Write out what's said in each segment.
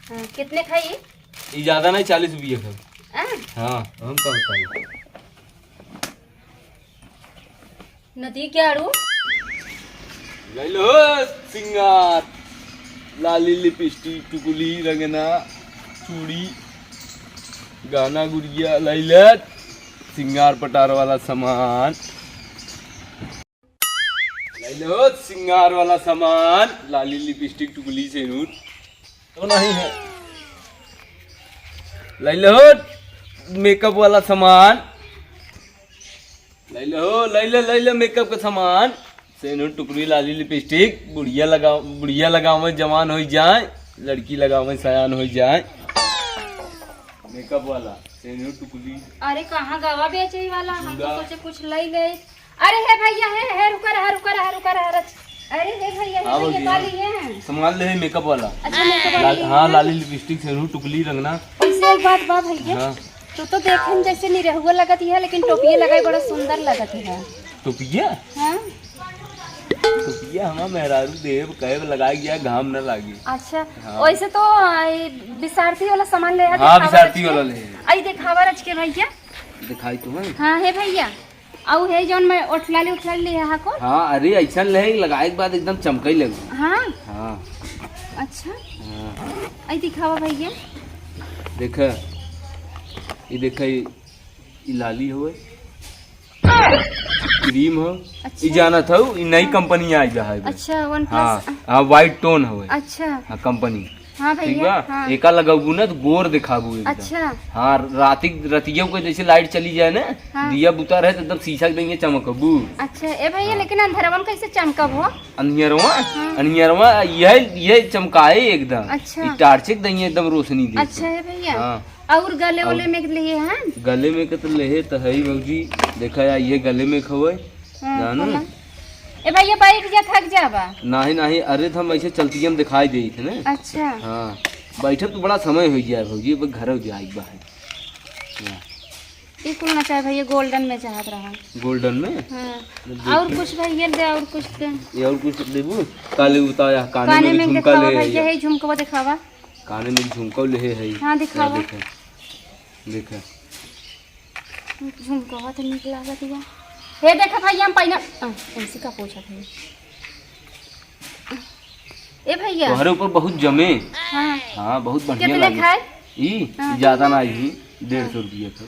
कितने खाई? ये ज्यादा नहीं, 40 रुपये का। हाँ, हम का बताइए नदी क्या आड़ू? ले लो सिंगार, लाली लिपस्टिक, टुकुली, रंगना, चूड़ी, गाना, गुड़िया, लैलत, सिंगार पटार वाला सामान। ले लो सिंगार वाला सामान, लाली लिपस्टिक, टुकुली, सेनूर तो नहीं है। ले लो मेकअप वाला सामान, ले लो मेकअप का सामान, सेनूर, टुकड़ी, लाली लिपस्टिक। बुढ़िया लगावे जवान हो जाए, लड़की लगावे सयान हो जाए। मेकअप वाला सेनूर, टुकड़ी। अरे कहाँ गवा बेचे वाला, हम तो सोचे कुछ ले। अरे है भैया, है रुका रहा। अरे है भैया, हाँ, ये वाली है सामान ले मेकअप वाला। अच्छा मेकअप वाली। हाँ, लाली लिपस्टिक, सेनूर, टुकली, रंगना। इससे एक बात बा भैया, हाँ। तो देखे में जैसे निरहुआ लगत है, लेकिन टोपिया लगाई बड़ा सुंदर लगत है। टोपिया? हाँ? टोपिया हमारा मेहरारू देव कहे लगाई गया, घाम न लागी। अच्छा, हाँ। वैसे तो विसारती वाला सामान ले। हाँ, विसारती वाला ले। आई दिखावा रच के भैया। दिखाई तुम्हें? हाँ है भैया, और है जौन मैं उठलाली ले यहाँ को। हाँ, अरे ऐसा ले लगाए के बाद एकदम चमकई लगे। हाँ हाँ। अच्छा, हाँ। आई दिखावा भैया। देख ये लाली हो, क्रीम हो। अच्छा। ये जाना था ये नई कंपनी आई है। अच्छा, वन हाँ प्लस। हाँ, व्हाइट टोन हो। अच्छा। हाँ, कंपनी। हाँ ठीक भैया। बा। हाँ। एका लगाबू ना तो गोर दिखाबू एकदम। अच्छा। हाँ, रतियों को जैसे लाइट चली जाए ना, हाँ। दिया बुता रहे तो एकदम शीशा देंगे चमकबू। अच्छा ए भैया, लेकिन अंधेरवन कैसे चमकब हो? अनियरवा यह चमकाए एकदम। अच्छा। टार्चिक देंगे एकदम रोशनी दे। अच्छा है भैया। हाँ। और गले वाले में लिए हैं? गले में के तो लेहे तो है भौजी। देखा यार, ये गले में खवे जानो। बोला। ए भैया बैठ जा, थक जाबा। नहीं, अरे तो हम ऐसे चलती हम दिखाई दे थे ना। अच्छा। हाँ, बैठे तो बड़ा समय हो जाए भौजी, अब घर हो जाए बाहर। ये कुल ना चाहे भैया, गोल्डन में चाहत रहा। गोल्डन में? हाँ। और कुछ भैया दे, और कुछ दे। ये और कुछ देबू? काले उताया काने में दिखावा भैया, है झुमका दिखावा। काने में झुमका ले है। हाँ दिखावा। देखा झुमका तो निक लागत है। हे देखा भैया, हम पहिना ऐसे का पूछा था। ए भैया तुम्हारे ऊपर बहुत जमे। हाँ। हाँ, बहुत बढ़िया कितने लगे। खाए? ई ज्यादा ना, ही 150 रुपये था।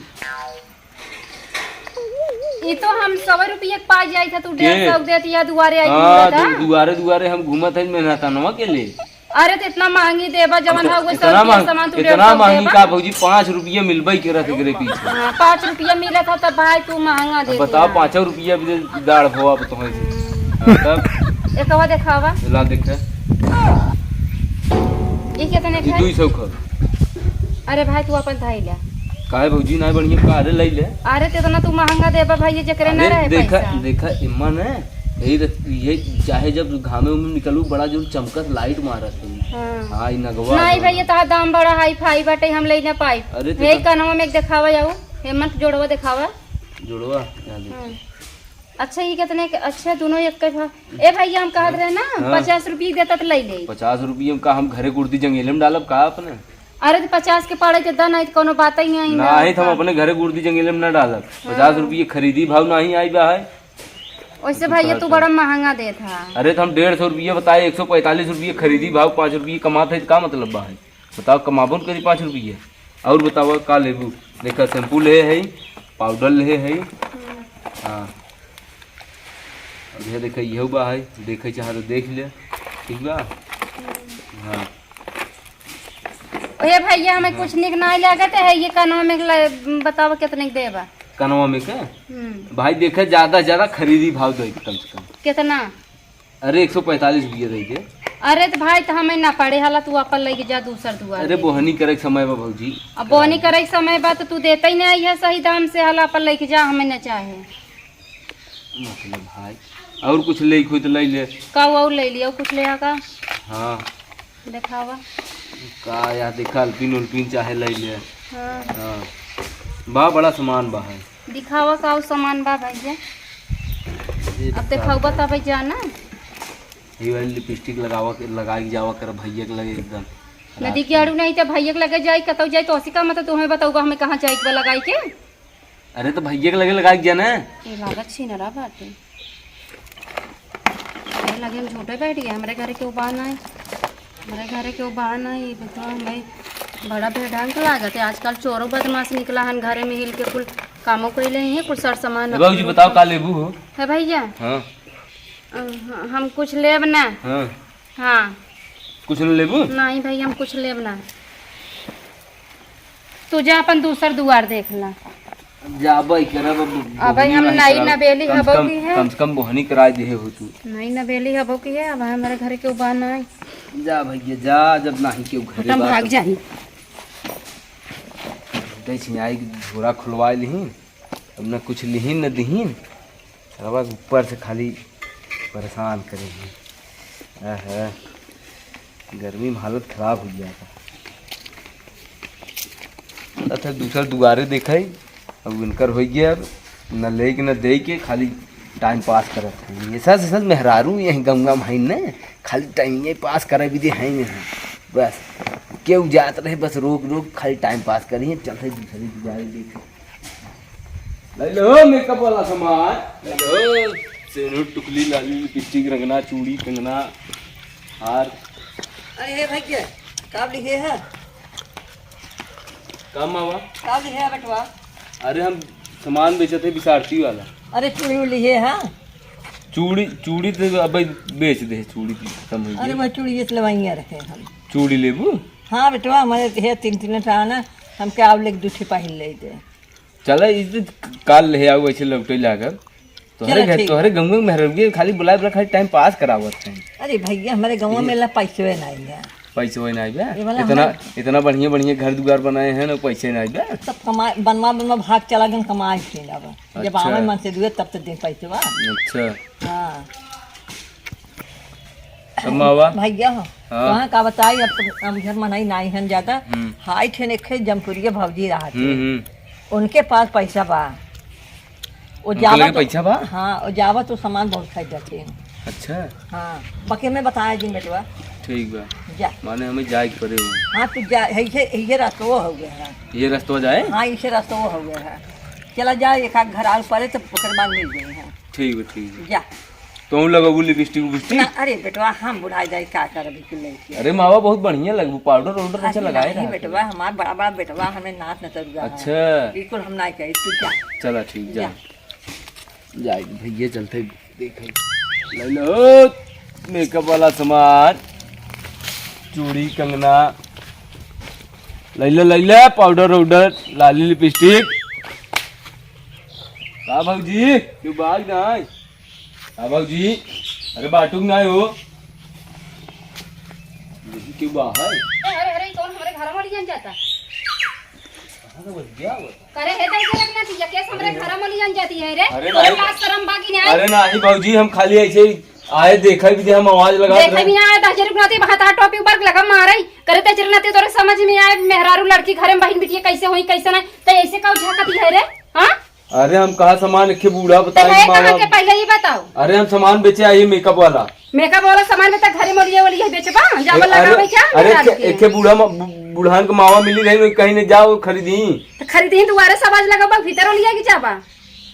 ये तो हम 100 रुपये पा जाए था, तू 150 देती या दुआरे आई हाँ, था। दुआरे हम घूमत है मेहनतनवा के लिए। अरे तो इतना महंगी देबा, जवन हो वो इतना महंगी का भौजी? 5 रुपये मिलबे के रहते करे पीछे। 5 रुपया मिला था तब भाई तू महंगा दे। बताओ, 5 रुपया दाढ़ भोआ तुम्हें तब। एक बार दिखावा। ला देखा, ये कितने खाए? 200 का। अरे भाई तू अपन धाई ले। काहे भौजी ना बढ़िया कारे ले ले। अरे ते तो ना तू महंगा देबा भाई, जकरे ना रहे पैसा। देखा इम्मा ने ये चाहे जब घामे में निकलू बड़ा जो चमकत लाइट मारत है। हाँ, नगवा नहीं भैया, तार दाम बड़ा हाई फाई बाटे, हम ले ना पाई। अरे हे कनवा में एक दिखावा जाओ, हेमंत जोड़वा दिखावा। जोड़वा। अच्छा ये कितने? अच्छा दोनों एक का। ए भैया हम कहत रहे ना 50 रुपये देता तो ले ले। 50 रुपये का हम घरे कुर्ती जंगेले में डालब का अपने? अरे तो 50 के पड़े तो नहीं तो कोनो बात ही नहीं। नहीं, हम अपने घरे कुर्ती जंगेले में न डालब। 50 रुपये खरीदी भाव नहीं आई बा है। वैसे भैया तू बड़ा महंगा दे था। अरे तो हम 150 रुपये बताए, 145 रुपये खरीदी भाव, 5 रुपये कमाते है का मतलब बा है? बताओ, कमाबो न करी 5 रुपये। और बताओ का लेबू? देखा शैम्पू ले है, पाउडर ले है। हाँ, अब देखा यह बा है, देखे चाह तो देख ले। ठीक बा। हाँ। ओए भैया हमें कुछ निक नहीं लागत है, ये कनवा में बताओ कितने के देबा? कनवा में का भाई देखे ज्यादा खरीदी भाव दे कम से कम। कितना? अरे 145 रुपये दे के। अरे तो भाई तो हमें ना पड़े हाला, तू अपन लेके जा दूसर दुआर। अरे बोहनी करे के समय बा भौजी। अब बोनी करे के समय बा तो तू देता ही नहीं है सही दाम से, हाला अपन लेके जा, हमें न चाहे। मतलब भाई और कुछ ले खुद ले ले का और ले लिया कुछ ले का? हाँ दिखावा का यार, देखा अल्पिन उल्पिन चाहे ले ले। हाँ। हाँ, बा बड़ा सामान बा है। दिखावा का और सामान बा भैया। अब दिखाओ बता भाई जाना। ये वाली लिपस्टिक लगावा के जावा कर भैया के लगे एकदम नदी के आड़ू नहीं तो भैया के लगे जाए कतौ जाए तो उसी का मतलब तुम्हें बताऊंगा हमें कहाँ जाए के लगाई के। अरे तो भैया के लगे लगा के ना ये लागत छी नरा बात है लगे हम झूठे बैठ गए हमारे घर के उबाल ना हमारे घर के उबाल ना बताओ हमें बड़ा बेढंग लागत है। आजकल चोरों बदमाश निकला हन घरे में हिल के कुल कामों को ले हैं कुल सर सामान। बाबूजी बताओ का लेबू हो? है भैया हाँ हम कुछ लेब ना। हाँ हाँ कुछ न लेबू? नहीं भैया हम कुछ लेब ना। तुझे अपन दूसर दुआर देख ला। जाबई करब अब हम नई नबेली हबो की है। कम से कम बोहनी कराए दे हो तू। नई नबेली हबो की है अब हमारे घर के उबार नहीं। जा भैया जा जब नहीं के घरे हम भाग जाही। दे छियाई झोरा खुलवा लिहिन अब न कुछ लिहिन न दिहिन सरवा ऊपर से खाली परेशान करेगी। गर्मी में हालत खराब हो गया था। अच्छा दूसरा दुआरे देखा अब उनकर हो गया अब न ले के न दे के खाली टाइम पास करत है। ये सच सच मेहरारू यही गंगा माइन न खाली टाइम ये पास करे भी दे है नहीं बस क्यों जात रहे बस रोक रोक खाली टाइम पास करिए चलते दूसरी दुआरे देखे। ले लो मेकअप वाला सामान ले लो सेनूर टुकली लाली लिपस्टिक रंगना चूड़ी कंगना हार। अरे भैया काब लिखे है काम मावा? काब लिखे है बटवा? अरे हम सामान बेचे थे बिसारती वाला। अरे चूड़ी लिखे है? चूड़ी चूड़ी तो अब बेच दे चूड़ी खत्म हो अरे गई। वह चूड़ी ये लवाइया रखे हम। चूड़ी लेबू? हाँ बेटवा हमारे है तीन तीन ना हम क्या आप लेके दूठी पहन ले दे। चला इस काल ले आओ ऐसे लौटे लाकर तोहरे घर तोहरे गंगा में मेहरबी खाली बुलाए बुला खाली टाइम पास करावत है। अरे भैया हमारे गाँव में ला पैसे नहीं है। पैसे वही नहीं बा ये वाला इतना इतना बढ़िया बढ़िया घर दुआर बनाए हैं ना पैसे नहीं बा। सब कमा बनवा बनवा भाग चला गन कमाए थे अब जब अच्छा। आवे मन से दुए तब तो दिन पैसे बा। अच्छा हाँ अब मावा भैया हो हाँ। वहाँ का बताई अब तो हम घर मनाई नहीं है ज्यादा। हम्म। हाई थे ने जमपुरिया भौजी रहा थे उनके पास पैसा बा वो उनके जावा लगे पैसा बा? हाँ वो जावा तो सामान बहुत खरीद जाते हैं। अच्छा हाँ बके में बताया जी बेटवा ठीक बा जा। माने हमें जाए के पड़े हुए हाँ तू जा ये रास्ता वो हो गया है। ये रास्ता जाए? हाँ इसे रास्ता वो हो गया है चला जा एक आध घर आल पड़े तो ओकर बाद मिल गए हैं। ठीक है ठीक है। जा तो लगू लिपस्टिक विपस्टिक? ना अरे बेटवा हम बुढ़ा जाए क्या कर बिल्कुल। अरे मावा बहुत बढ़िया लगू पाउडर वाउडर अच्छा लगाए नहीं बेटवा हमारा बड़ा बड़ा बेटवा हमें नाच न तरुआ। अच्छा बिल्कुल हम नहीं कही तू जा। चला ठीक जा जाए भैया चलते देखे ले लो मेकअप वाला सामान चूड़ी कंगना ले लो पाउडर वाउडर लाली लिपस्टिक। का भाजी क्यों बाग ना भाजी? अरे बाटुक ना हो क्यों बाहर? अरे अरे कौन हमारे घर में लिया जाता करे है तो लगना चाहिए केस हमारे घर में लिया जाती है रे। अरे तोरे नहीं। पास शर्म बाकी नहीं। अरे नहीं भाजी हम खाली ऐसे ही आए देखा भी थे हम आवाज लगा देखे भी ना आया दहजर गुनाती बहता टॉपी ऊपर लगा मारे करे ते चिरनाते तोरे समझ में आए मेहरारू लड़की घरे में बहन बिटिया कैसे होई कैसे नहीं तो ऐसे का झाकती है रे। हां अरे हम कहा सामान रखे बूढ़ा तो बताइए है कहां के पहले ही बताओ। अरे हम सामान बेचे आइए मेकअप वाला। मेकअप वाला सामान में तो घरे मोलिए वाली है बेचबा जाबा लगावे क्या? अरे एक बूढ़ान के मावा मिली नहीं कहीं नहीं जाओ खरीदी तो खरीदी दुआरे सब आज लगाबा भीतर लिया की जाबा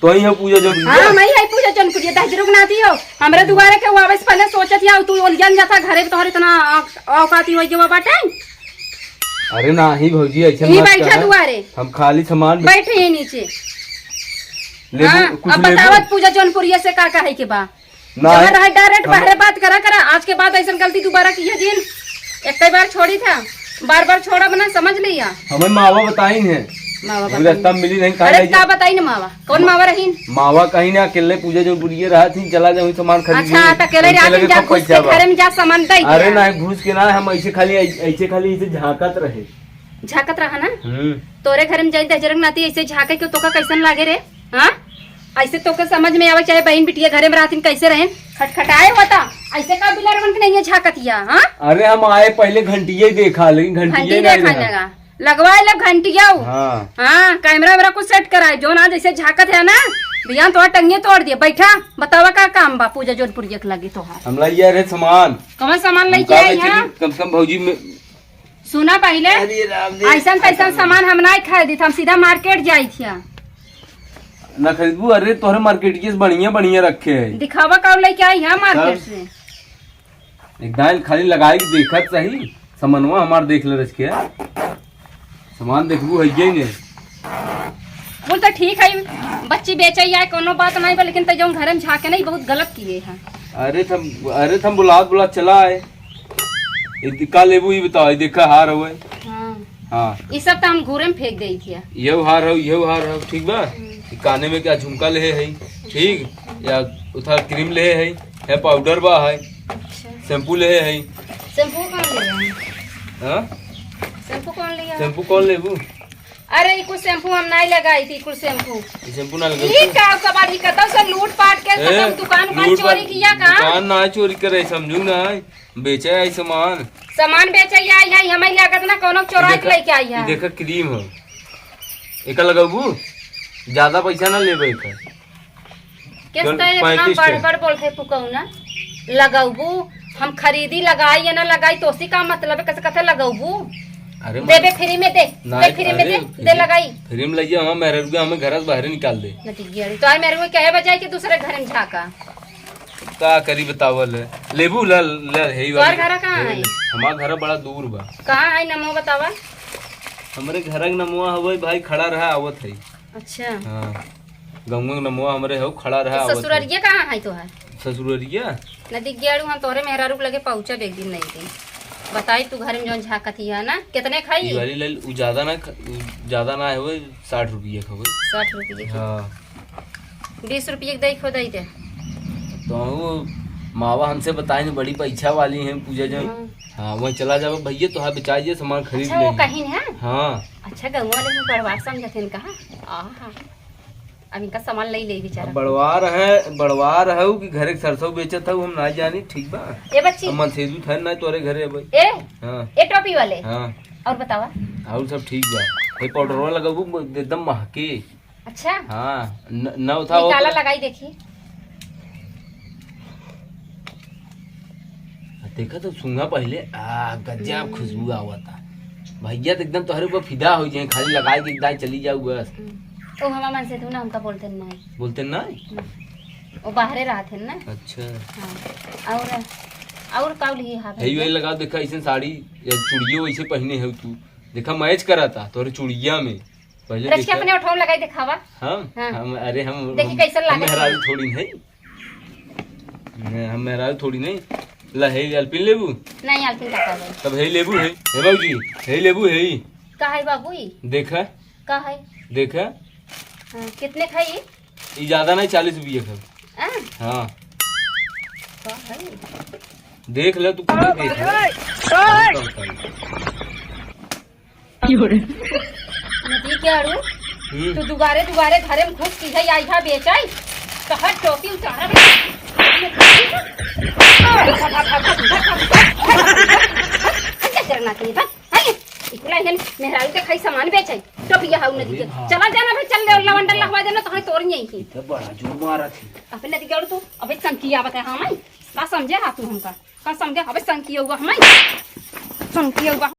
तो ही पूजा जो हां मैं ही पूजा जन पूजा दहजर गुनाती हो हमरे दुआरे के वापस पहले सोचत या तू ओलियन जाता घरे में तोहर इतना औकाती होई जो बाटे। अरे नहीं भौजी ऐसे ही मत बैठा कहा। दुआरे हम खाली सामान बैठे ही नीचे। लेबू हाँ, कुछ अब लेबू बतावत पूजा जौनपुरिया से का है के बा नहीं। जब रहा डायरेक्ट बाहर बात करा करा आज के बाद ऐसा गलती दोबारा की है जिन एक कई बार छोड़ी था बार बार छोड़ा बना समझ लिया। हमें मावा बताई है मावा रास्ता में मिली नहीं अरे कहीं का बताई ना मावा कौन मावा रहीन? मावा कहीं ना अकेले पूजा जो बुढ़िया रहा थी चला जाऊँ सामान खरीद अच्छा तो अकेले रात जा घुस के घरे में जा सामान दई अरे नहीं घुस के ना हम ऐसे खाली ऐसे झांकत रहे झाकत रहा ना तोरे घर में जाई दहजरक नाती ऐसे झाके के तोका कैसन लागे रे? हां ऐसे तोके समझ में आवे चाहे बहन बिटिया घरे में रातिन कैसे रहे खटखटाए होता ऐसे का बिलर बन के नहीं है झाकतिया। हां अरे हम आए पहले घंटिया ही देखा लेकिन घंटी देखा लगा लगवाए लब घंटिया। हाँ कैमरा वैमरा कुछ सेट कराए जो ना जैसे झाकत है ना भैया तो टंगे तोड़ दिए बैठा बतावा का काम बा पूजा जोधपुर लगी तो हम लाई यार सामान कौन सामान लेके आई है? कम से कम भौजी में सुना पहले अरे राम रे। ऐसा तैसा सामान हम नहीं खरीदी हम सीधा मार्केट जाई थी ना खरीदबू। अरे तोहरे मार्केट के बढ़िया बढ़िया रखे है। दिखावा का लेके आई है मार्केट से। एकदम खाली लगाई के देखत सही सामानवा हमार देख ले रखे सामान देखबू है ही ने। बोल तो ठीक है बच्ची बेचे या कोनो बात नहीं बा लेकिन तो जो घर में झाके नहीं बहुत गलत किए हैं। अरे थम बुलात चला है का लेबू ये बताओ। ये देखा हार हुए। हाँ ये सब तो हम घूरे में फेंक दी थी। ये हार हो ठीक बा। काने में क्या झुमका ले है ठीक या उधर क्रीम ले है पाउडर बा है शैम्पू ले है। शैम्पू कौन ले हाँ शैम्पू कौन लिया? शैम्पू कौन लेबू? अरे कुछ शैम्पू हम नहीं लगाई थी कुछ शैम्पू ना लगा। ये का कबाड़ी करता से लूट पाट के दुकान चोरी किया का? दुकान ना चोरी करे समझू ना बेचे है सामान बेचे आई है हमें लागत ना कोनो चोरा के लेके आई है। देखा क्रीम हो एक लगाबू ज्यादा पैसा ना लेबे का। किस तरह इतना बड़ बोलते पुकाऊ ना लगाबू हम खरीदी लगाई या ना लगाई तो उसी का मतलब है कैसे कैसे लगाबू। अरे दे फ्री में दे फ्री में दे लगाई फ्री में लइया हम मेरे रुपया हमें घर से बाहर निकाल दे। तो आई मेरे को कहे बजाय कि दूसरे घर में झाका का करी बतावल लेबू ल हे और घर कहां है? हमार घर बड़ा दूर बा। कहां है नमो बतावा? हमरे घर के नमुआ हवे भाई खड़ा रहा आवत है। अच्छा हां गंगा नमुआ हमरे हो खड़ा रहा आवत। ससुररिया कहां है तोहार? ससुररिया नदी गेड़ू हम तोरे मेहरा रूप लगे पहुंचा एक दिन नहीं दिन बताई तू घर में जो झाकती है ना कितने खाई? वाली ले ज्यादा ना है 60 रुपये खबे 60 रुपये। हां 20 रुपये दे खो दे तो मावा हमसे बताए न बड़ी पैसा वाली हैं पूजा जन। हाँ वहाँ चला जाओ भैया तो हाँ बेचाइए सामान खरीद अच्छा, ले। वो कहीं है? हाँ अच्छा गाँव वाले में बड़वार समझते कहा अब इनका सामान ले बेचारा। बड़वार है कि घरे के सरसों बेचत है हम ना जानी ठीक बा। ए बच्ची मन सेदू था ना तोरे घरे भाई। ए हाँ ए टोपी वाले। हाँ और बतावा और सब ठीक बा। ये पाउडरवा लगाबू एकदम महके। अच्छा हाँ न उठा काला लगाई देखिए। देखा तो सूंघा पहले गजब खुशबू आवा था भैया तो एकदम तोहरे ऊपर फिदा हो जाए खाली लगाए के एकदम चली जाऊ बस। ओ हमारा मन से तू ना हमका बोलते नहीं वो बाहरे रहते ना। अच्छा हाँ और का लिए हां यही वही लगा देखा ऐसे साड़ी या चूड़ियों वैसे पहने है तू देखा मैच करा था तोरे चूड़िया में पहले रच के अपने उठाओ लगाई दिखावा। हम अरे हम देखी कैसा लागे मेहरारू थोड़ी नहीं हम मेहरारू थोड़ी नहीं ला है अल्पिन लेबू नहीं अल्पिन का है तब है लेबू है हे बाबूजी है लेबू है का है बाबू देखा का है देखा कितने खाई ये ज्यादा नहीं 40 रुपये का। हाँ देख ले तू खुद देख नदी के आड़ू तू दुगारे घरे में घुस की है आई हा बेचाई कहा टोपी उतारा मेहरारू के खाई सामान बेचाई टोपिया हाउ नदी के चला जाना भाई चल ले लवंडर लगवा देना तो तोड़ नहीं की बड़ा जोर मारा थी अबे नदी गड़ तू अबे संकिया बता हां मैं का समझे हां तू हमका का समझे अबे संकिया हुआ हमें संकिया हुआ